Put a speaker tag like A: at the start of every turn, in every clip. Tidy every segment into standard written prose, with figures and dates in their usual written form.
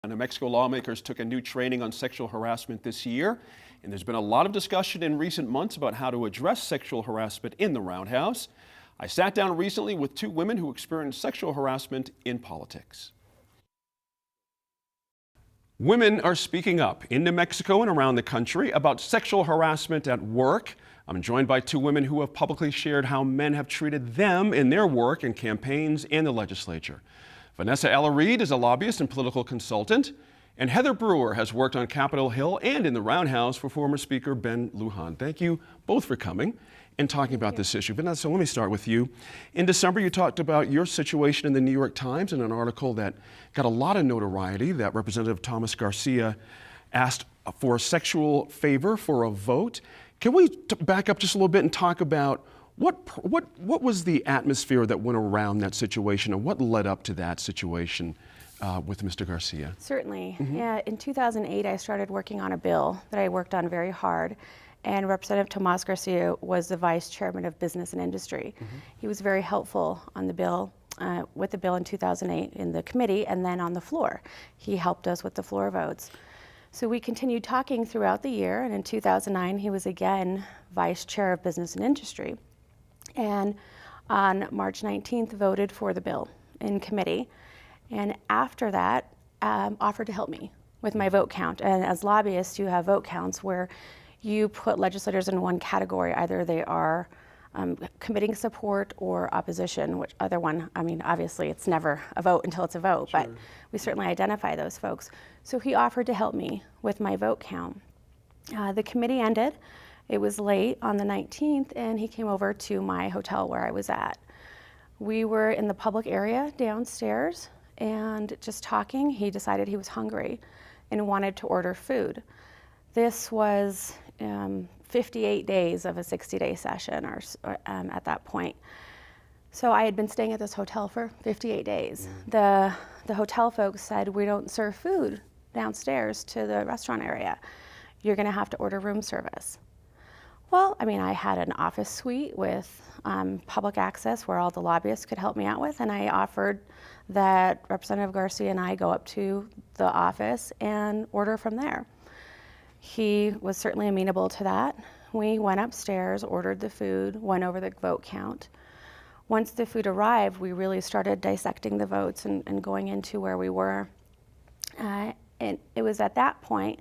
A: New Mexico lawmakers took a new training on sexual harassment this year, and there's been a lot of discussion in recent months about how to address sexual harassment in the Roundhouse. I sat down recently with two women who experienced sexual harassment in politics. Women are speaking up in New Mexico and around the country about sexual harassment at work. I'm joined by two women who have publicly shared how men have treated them in their work and campaigns and the legislature. Vanessa Ella Reed is a lobbyist and political consultant, and Heather Brewer has worked on Capitol Hill and in the Roundhouse for former Speaker Ben Lujan. Thank you both for coming and talking about this issue. Vanessa, let me start with you. In December, you talked about your situation in the New York Times in an article that got a lot of notoriety, that Representative Thomas Garcia asked for a sexual favor for a vote. Can we back up just a little bit and talk about what was the atmosphere that went around that situation and what led up to that situation with Mr. Garcia?
B: Certainly. Yeah, in 2008, I started working on a bill that I worked on very hard, and Representative Tomas Garcia was the vice chairman of Business and Industry. He was very helpful on the bill, with the bill in 2008 in the committee and then on the floor. He helped us with the floor votes. So we continued talking throughout the year, and in 2009, he was again vice chair of Business and Industry. And on March 19th, voted for the bill in committee. And after that, offered to help me with my vote count. And as lobbyists, you have vote counts where you put legislators in one category. Either they are committing support or opposition, which other one, I mean, obviously it's never a vote until it's a vote, but we certainly identify those folks. So he offered to help me with my vote count. The committee ended. It was late on the 19th, and he came over to my hotel where I was at. We were in the public area downstairs and just talking. He decided he was hungry and wanted to order food. This was 58 days of a 60-day session at that point. So I had been staying at this hotel for 58 days. The hotel folks said, we don't serve food downstairs to the restaurant area. You're gonna have to order room service. Well, I mean, I had an office suite with public access where all the lobbyists could help me out with, and I offered that Representative Garcia and I go up to the office and order from there. He was certainly amenable to that. We went upstairs, ordered the food, went over the vote count. Once the food arrived, we really started dissecting the votes and going into where we were. And it was at that point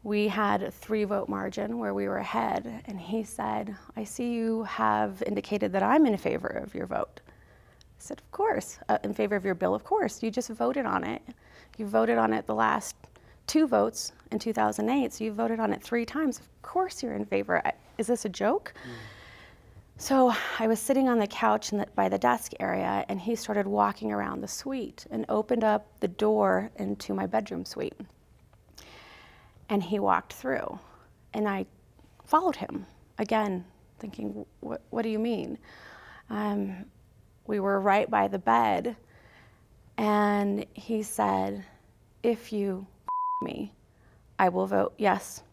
B: we had a 3-vote margin where we were ahead, and he said, I see you have indicated that I'm in favor of your vote. I said, of course, in favor of your bill, of course. You just voted on it. You voted on it the last 2 votes in 2008, so you voted on it 3 times. Of course you're in favor. Is this a joke? So I was sitting on the couch by the desk area, and he started walking around the suite and opened up the door into my bedroom suite. And he walked through, and I followed him, again, thinking, what do you mean? We were right by the bed, and he said, if you me, I will vote yes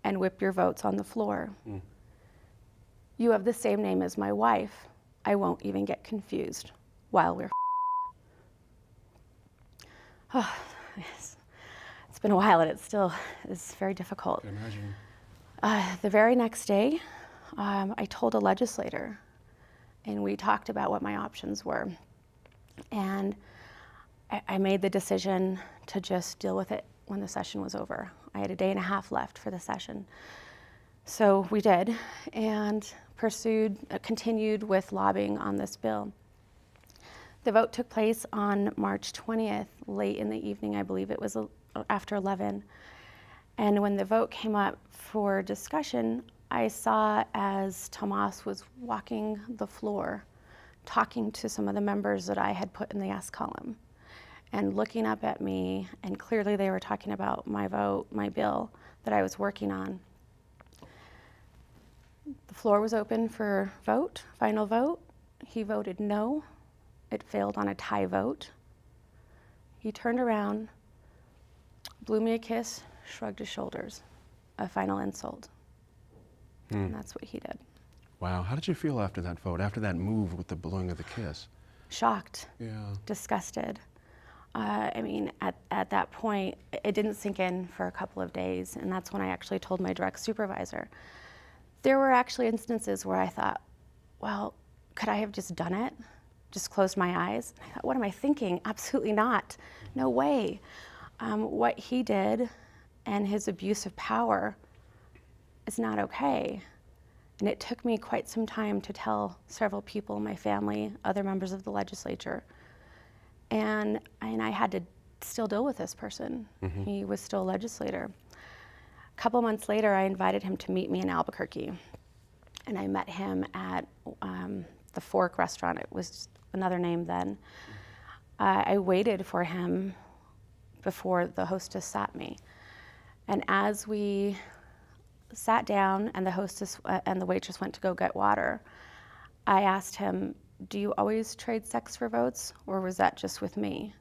B: and whip your votes on the floor. You have the same name as my wife. I won't even get confused while we're Oh, yes. It's been a while, and it still is very difficult.
A: I can imagine.
B: The very next day, I told a legislator, and we talked about what my options were. And I made the decision to just deal with it when the session was over. I had a day and a half left for the session. So we did, and continued with lobbying on this bill. The vote took place on March 20th, late in the evening. I believe it was after 11. And when the vote came up for discussion, I saw as Tomas was walking the floor, talking to some of the members that I had put in the yes column, and looking up at me, and clearly they were talking about my vote, my bill that I was working on. The floor was open for vote, final vote. He voted no. It failed on a tie vote. He turned around, blew me a kiss, shrugged his shoulders, a final insult. And that's what he did.
A: Wow, how did you feel after that vote, after that move with the blowing of the kiss?
B: Shocked,
A: Yeah.
B: disgusted. I mean, at that point, it didn't sink in for a couple of days, and that's when I actually told my direct supervisor. There were actually instances where I thought, well, could I have just done it? Just closed my eyes? I thought, what am I thinking? Absolutely not. No way. What he did and his abuse of power is not okay. And it took me quite some time to tell several people in my family, other members of the legislature. And I had to still deal with this person. He was still a legislator. A couple months later, I invited him to meet me in Albuquerque. And I met him at the Fork restaurant. It was another name then. I waited for him before the hostess sat me. And as we sat down and the hostess and the waitress went to go get water, I asked him, do you always trade sex for votes, or was that just with me?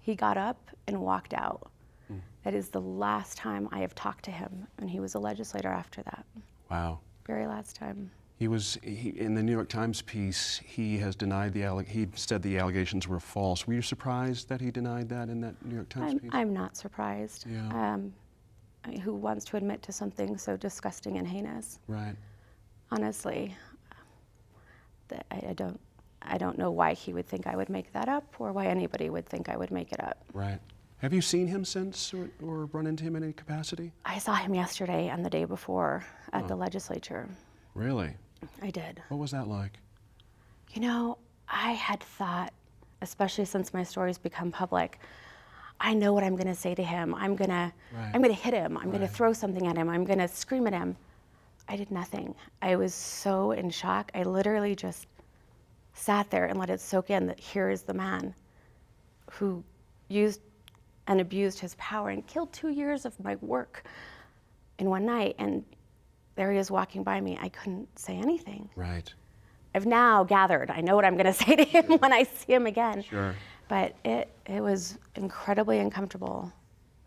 B: He got up and walked out. That is the last time I have talked to him, and he was a legislator after that.
A: Wow.
B: Very last time.
A: In the New York Times piece, he has denied he said the allegations were false. Were you surprised that he denied that in that New York Times piece?
B: I'm not surprised.
A: Yeah.
B: Who wants to admit to something so disgusting and heinous?
A: Right.
B: Honestly, I don't know why he would think I would make that up, or why anybody would think I would make it up.
A: Right. Have you seen him since, or run into him in any capacity?
B: I saw him yesterday and the day before at the legislature.
A: Really?
B: I did.
A: What was that like?
B: You know, I had thought, especially since my story's become public, I know what I'm going to say to him. I'm going to hit him. I'm going to throw something at him. I'm going to scream at him. I did nothing. I was so in shock. I literally just sat there and let it soak in that here is the man who used and abused his power and killed 2 years of my work in one night. And there he is walking by me. I couldn't say anything.
A: Right.
B: I've now gathered. I know what I'm going to say to him when I see him again.
A: Sure.
B: But it was incredibly uncomfortable.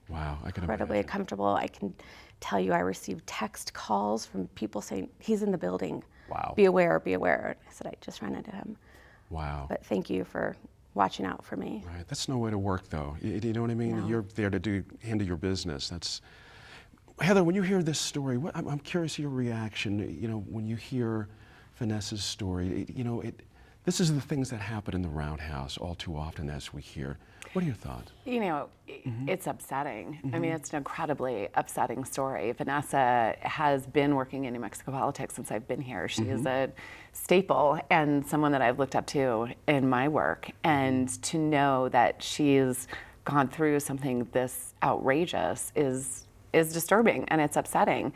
A: Wow, I can
B: Incredibly
A: imagine.
B: uncomfortable. I can tell you I received text calls from people saying, he's in the building.
A: Wow.
B: Be aware, be aware. I said, I just ran into him.
A: Wow.
B: But thank you for watching out for me.
A: Right. That's no way to work, though. You know what I mean?
B: No.
A: You're there to handle your business. Heather, when you hear this story, I'm curious your reaction. You know, when you hear Vanessa's story, this is the things that happen in the roundhouse all too often, as we hear. What are your thoughts?
C: You know, it's upsetting. I mean, it's an incredibly upsetting story. Vanessa has been working in New Mexico politics since I've been here. She is a staple and someone that I've looked up to in my work. And to know that she's gone through something this outrageous is disturbing and it's upsetting.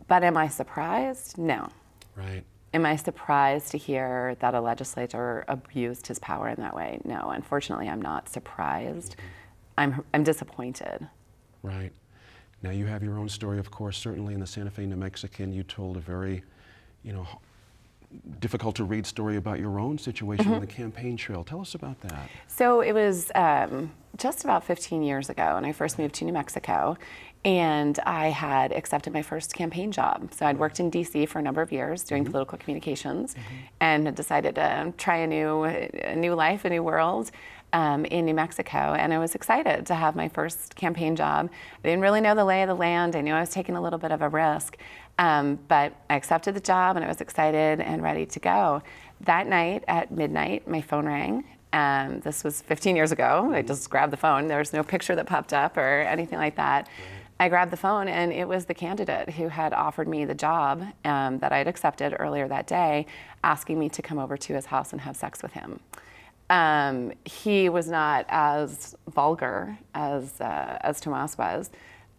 C: But am I surprised? No.
A: Right.
C: Am I surprised to hear that a legislator abused his power in that way? No, unfortunately, I'm not surprised. I'm disappointed.
A: Right. Now you have your own story, of course. Certainly in the Santa Fe New Mexican, you told a very, difficult to read story about your own situation on the campaign trail. Tell us about that.
C: So it was just about 15 years ago when I first moved to New Mexico, and I had accepted my first campaign job. So I'd worked in DC for a number of years doing political communications, and had decided to try a new life, a new world in New Mexico. And I was excited to have my first campaign job. I didn't really know the lay of the land. I knew I was taking a little bit of a risk, but I accepted the job and I was excited and ready to go. That night at midnight, my phone rang. This was 15 years ago. I just grabbed the phone. There was no picture that popped up or anything like that. I grabbed the phone and it was the candidate who had offered me the job that I had accepted earlier that day, asking me to come over to his house and have sex with him. He was not as vulgar as Tomas was,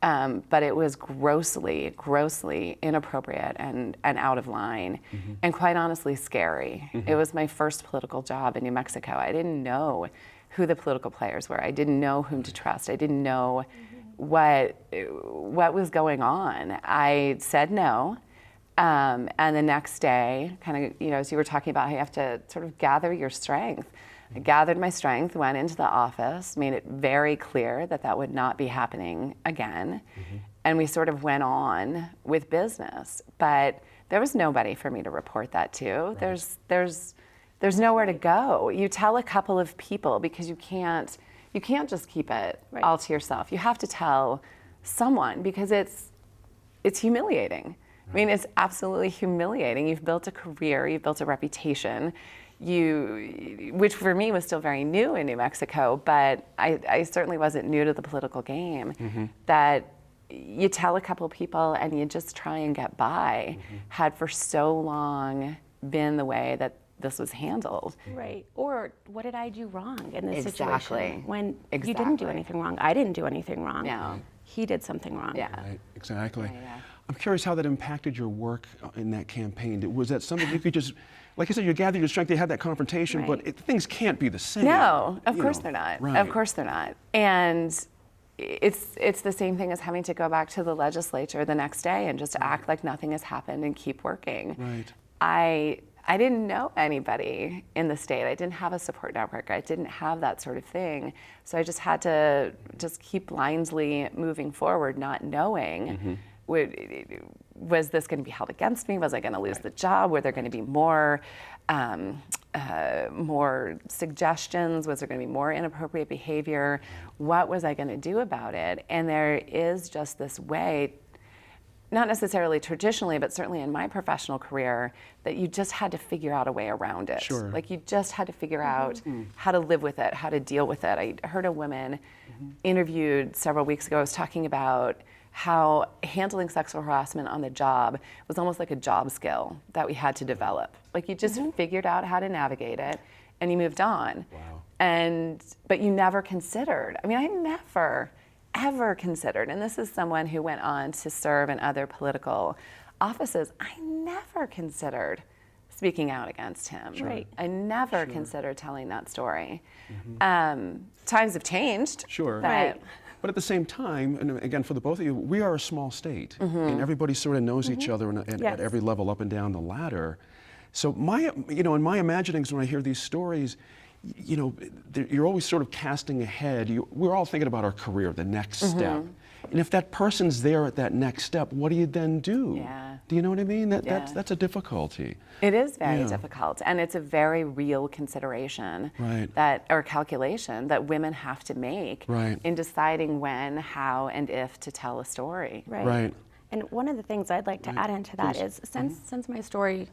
C: but it was grossly inappropriate and out of line, and quite honestly scary. It was my first political job in New Mexico. I didn't know who the political players were. I didn't know whom to trust. I didn't know what was going on. I said no. And the next day, kind of, as you were talking about, how you have to sort of gather your strength. I gathered my strength, went into the office, made it very clear that that would not be happening again. And we sort of went on with business. But there was nobody for me to report that to. Right. There's nowhere to go. You tell a couple of people because you can't you can't just keep it
B: Right.
C: all to yourself. You have to tell someone because it's humiliating. I mean, it's absolutely humiliating. You've built a career, you've built a reputation, which for me was still very new in New Mexico, but I certainly wasn't new to the political game, that you tell a couple people and you just try and get by, had for so long been the way that this was handled.
B: Right. Or what did I do wrong in this
C: Exactly.
B: situation? When you didn't do
C: Exactly.
B: anything wrong. I didn't do anything wrong.
C: No.
B: He did something wrong.
C: Yeah.
A: Right, exactly.
C: Yeah, yeah.
A: I'm curious how that impacted your work in that campaign. Was that something you could just, like you said, you gathered your strength, you had that confrontation, but
B: Right.
A: things can't be the same.
C: No, of
A: you
C: course
A: know.
C: they're not.
A: Right.
C: Of course they're not. And it's the same thing as having to go back to the legislature the next day and just act like nothing has happened and keep working.
A: Right.
C: I didn't know anybody in the state. I didn't have a support network. I didn't have that sort of thing. So I just had to just keep blindly moving forward, not knowing was this going to be held against me? Was I going to lose the job? Were there going to be more suggestions? Was there going to be more inappropriate behavior? What was I going to do about it? And there is just this way, not necessarily traditionally, but certainly in my professional career, that you just had to figure out a way around it.
A: Sure.
C: Like you just had to figure out how to live with it, how to deal with it. I heard a woman interviewed several weeks ago, was talking about how handling sexual harassment on the job was almost like a job skill that we had to develop. Like you just figured out how to navigate it and you moved on.
A: Wow.
C: But you never considered, I mean, I never, ever considered, and this is someone who went on to serve in other political offices, I never considered speaking out against him.
B: Right.
C: I never considered telling that story. Times have changed.
A: Sure.
C: But
B: Right.
A: But at the same time, and again, for the both of you, we are a small state, and everybody sort of knows each other at
B: Yes.
A: every level up and down the ladder. So in my imaginings, when I hear these stories, you're always sort of casting ahead. We're all thinking about our career, the next step. And if that person's there at that next step, what do you then do?
C: Yeah.
A: Do you know what I mean?
C: Yeah.
A: That's a difficulty.
C: it is very
A: Yeah.
C: difficult, and it's a very real consideration
A: Right.
C: or calculation that women have to make
A: Right.
C: in deciding when, how, and if to tell a story.
B: Right.
A: Right.
B: And one of the things I'd like to add into that
A: Please.
B: is since my story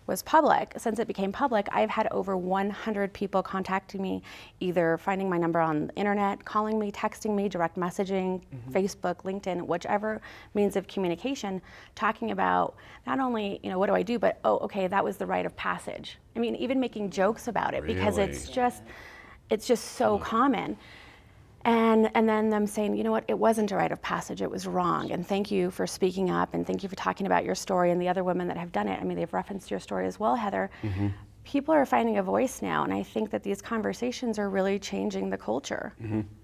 B: was public, since it became public, I've had over 100 people contacting me, either finding my number on the internet, calling me, texting me, direct messaging, Facebook, LinkedIn, whichever means of communication, talking about not only, what do I do, but, oh, okay, that was the rite of passage. I mean, even making jokes about it because
A: Really?
B: it's just so common. And then them saying, you know what, it wasn't a rite of passage, it was wrong. And thank you for speaking up, and thank you for talking about your story and the other women that have done it. I mean, they've referenced your story as well, Heather. People are finding a voice now, and I think that these conversations are really changing the culture.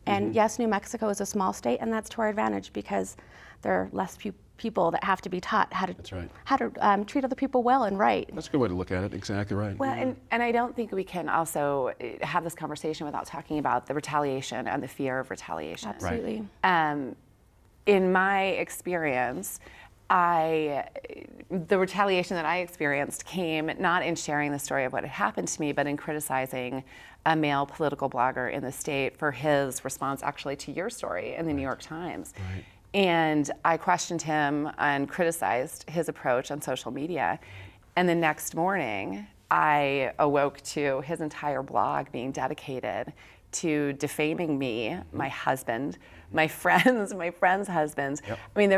B: And yes, New Mexico is a small state, and that's to our advantage because there are less people that have to be taught how to treat other people well and right.
A: That's a good way to look at it. Exactly right.
C: Well, and I don't think we can also have this conversation without talking about the retaliation and the fear of retaliation.
B: Absolutely.
C: In my experience, the retaliation that I experienced came not in sharing the story of what had happened to me, but in criticizing a male political blogger in the state for his response actually to your story in the New York Times.
A: Right.
C: And I questioned him and criticized his approach on social media. And the next morning, I awoke to his entire blog being dedicated to defaming me, my husband, my friends, my friends' husbands.
A: Yep.
C: I mean,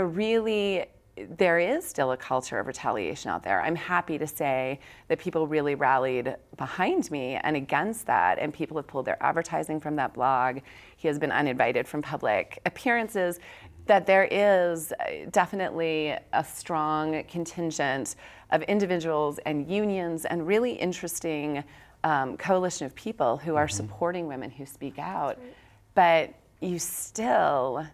C: there is still a culture of retaliation out there. I'm happy to say that people really rallied behind me and against that, and people have pulled their advertising from that blog. He has been uninvited from public appearances. That there is definitely a strong contingent of individuals and unions and really interesting coalition of people who are supporting women who speak out. But you still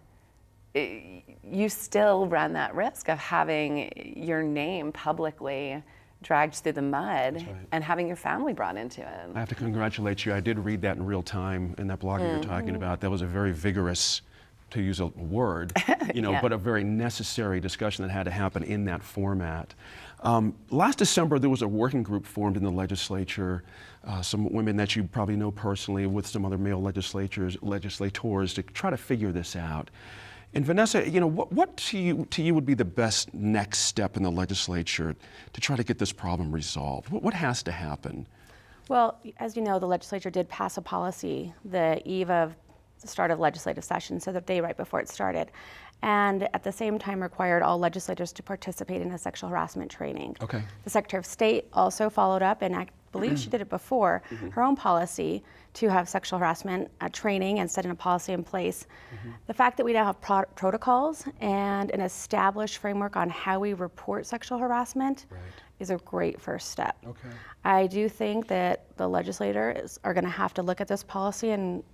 C: run that risk of having your name publicly dragged through the mud and having your family brought into it.
A: I have to congratulate you. I did read that in real time in that blog that you're talking about. That was a very vigorous to use a word,
C: Yeah.
A: but a very necessary discussion that had to happen in that format. Last December, there was a working group formed in the legislature, some women that you probably know personally, with some other male legislators to try to figure this out. And Vanessa, what to you would be the best next step in the legislature to try to get this problem resolved? What has to happen?
B: Well, as you know, the legislature did pass a policy the eve of the start of legislative session, so the day right before it started, and at the same time required all legislators to participate in a sexual harassment training.
A: Okay.
B: The Secretary of State also followed up, and I believe she did it before, her own policy to have sexual harassment training and setting a policy in place. The fact that we now have protocols and an established framework on how we report sexual harassment is a great first step.
A: Okay.
B: I do think that the legislators are going to have to look at this policy and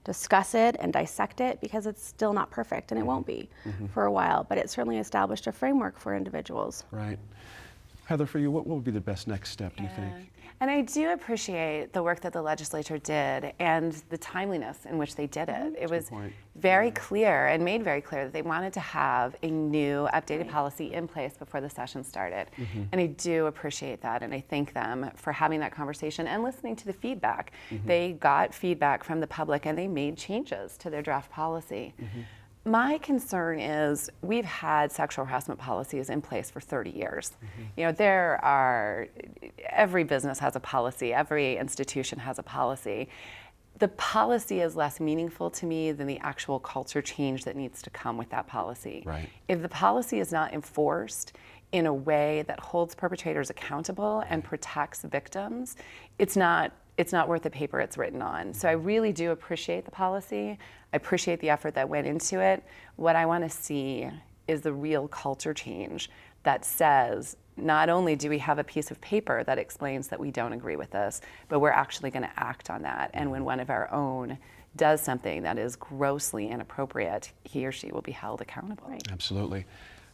B: discuss it and dissect it, because it's still not perfect, and it won't be for a while, but it certainly established a framework for individuals.
A: Right. Heather, for you, what would be the best next step, do you think?
C: And I do appreciate the work that the legislature did and the timeliness in which they did it. It was
A: point.
C: very clear and made very clear that they wanted to have a new updated policy in place before the session started. And I do appreciate that, and I thank them for having that conversation and listening to the feedback. They got feedback from the public and they made changes to their draft policy. My concern is we've had sexual harassment policies in place for 30 years. Every business has a policy, every institution has a policy. The policy is less meaningful to me than the actual culture change that needs to come with that policy.
A: Right.
C: If the policy is not enforced in a way that holds perpetrators accountable and protects victims, it's not worth the paper it's written on. So I really do appreciate the policy. I appreciate the effort that went into it. What I want to see is the real culture change that says, not only do we have a piece of paper that explains that we don't agree with this, but we're actually going to act on that. And when one of our own does something that is grossly inappropriate, he or she will be held accountable.
B: Right.
A: Absolutely.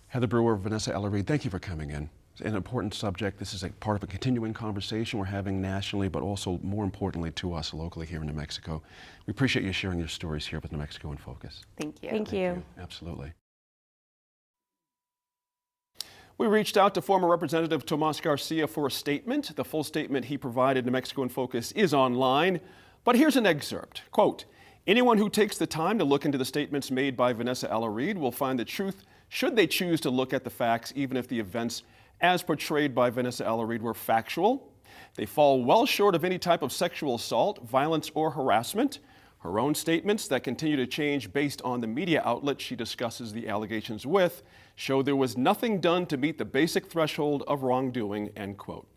A: Heather Brewer, Vanessa Ella-Reid, thank you for coming in. It's an important subject. This is a part of a continuing conversation we're having nationally, but also more importantly to us locally here in New Mexico. We appreciate you sharing your stories here with New Mexico in Focus.
C: Thank you.
B: Thank you.
A: Absolutely. We reached out to former Representative Tomas Garcia for a statement. The full statement he provided New Mexico in Focus is online, but here's an excerpt. Quote, "Anyone who takes the time to look into the statements made by Vanessa Ella-Reid will find the truth should they choose to look at the facts, even if the events as portrayed by Vanessa Ella-Reid were factual. They fall well short of any type of sexual assault, violence, or harassment. Her own statements that continue to change based on the media outlet she discusses the allegations with show there was nothing done to meet the basic threshold of wrongdoing," end quote.